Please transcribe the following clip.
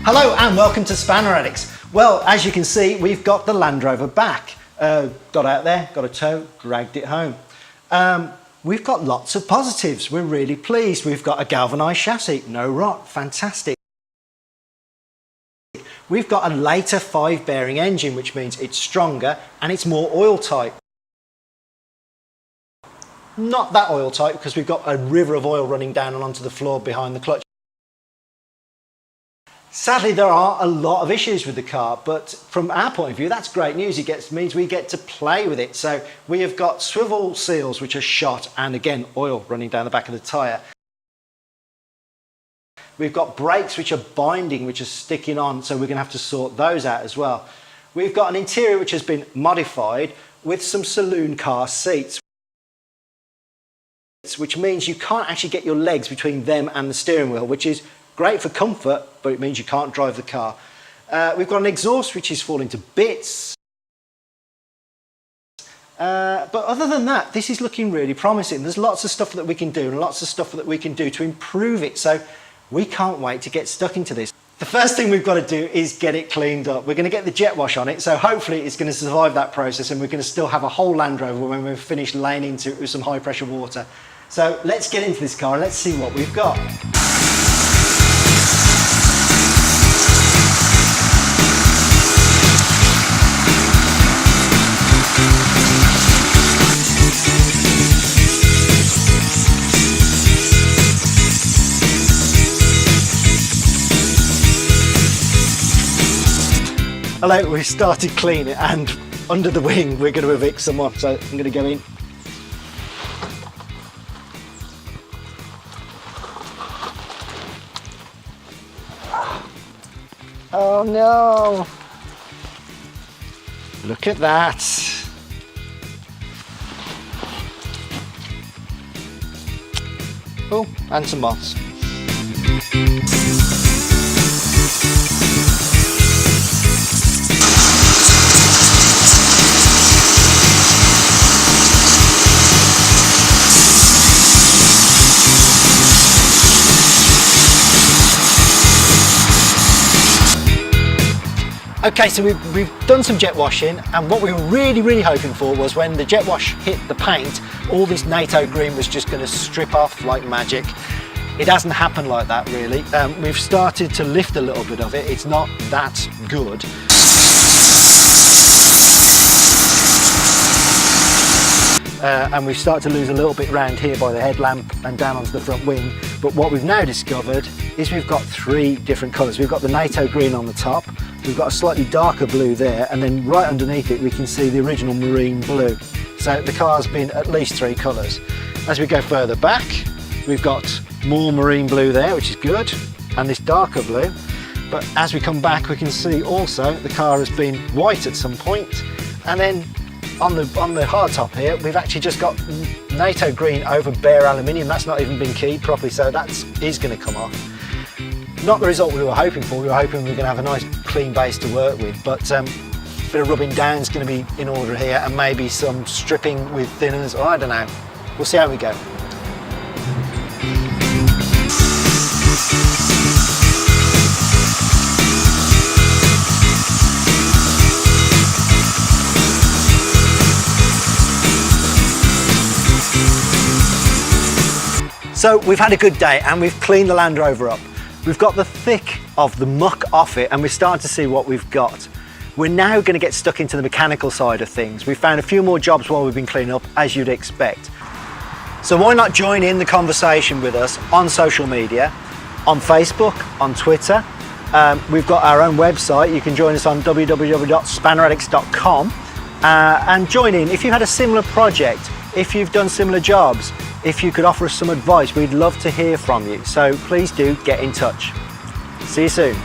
Hello and welcome to Spanner Addicts. Well, as you can see, we've got the Land Rover back. Got out there, got a tow, dragged it home. We've got lots of positives. We're really pleased. We've got a galvanised chassis, no rot, fantastic. We've got a later 5-bearing engine, which means it's stronger and it's more oil tight. Not that oil tight because we've got a river of oil running down and onto the floor behind the clutch. Sadly, there are a lot of issues with the car, but from our point of view, that's great news. It means we get to play with it. So we have got swivel seals, which are shot, and again, oil running down the back of the tyre. We've got brakes, which are binding, which are sticking on, so we're going to have to sort those out as well. We've got an interior which has been modified with some saloon car seats, which means you can't actually get your legs between them and the steering wheel, which is great for comfort, but it means you can't drive the car. We've got an exhaust which is falling to bits. But other than that, this is looking really promising. There's lots of stuff that we can do and lots of stuff that we can do to improve it. So we can't wait to get stuck into this. The first thing we've got to do is get it cleaned up. We're going to get the jet wash on it. So hopefully it's going to survive that process and we're going to still have a whole Land Rover when we've finished laying into it with some high pressure water. So let's get into this car and let's see what we've got. Hello, we've started cleaning and under the wing we're going to evict someone, so I'm going to go in. Oh no! Look at that! Oh, and some moths. Okay, so we've done some jet washing, and what we were really hoping for was when the jet wash hit the paint, all this NATO green was just going to strip off like magic. It hasn't happened like that really. We've started to lift a little bit of it. It's not that good. And we've started to lose a little bit round here by the headlamp and down onto the front wing. But what we've now discovered is we've got 3 different colours. We've got the NATO green on the top, we've got a slightly darker blue there, and then right underneath it we can see the original marine blue. So the car's been at least 3 colours. As we go further back, we've got more marine blue there, which is good, and this darker blue. But as we come back we can see also the car has been white at some point, and then on the hard top here we've actually just got NATO green over bare aluminium. That's not even been keyed properly, so that is going to come off. Not the result we were hoping for. We were hoping we were going to have a nice clean base to work with, but a bit of rubbing down is going to be in order here, and maybe some stripping with thinners, or I don't know. We'll see how we go. So we've had a good day and we've cleaned the Land Rover up. We've got the thick of the muck off it and we're starting to see what we've got. We're now going to get stuck into the mechanical side of things. We've found a few more jobs while we've been cleaning up, as you'd expect. So why not join in the conversation with us on social media, on Facebook, on Twitter. We've got our own website. You can join us on www.spanneraddicts.com and join in. If you had a similar project, if you've done similar jobs, if you could offer us some advice, we'd love to hear from you. So please do get in touch. See you soon.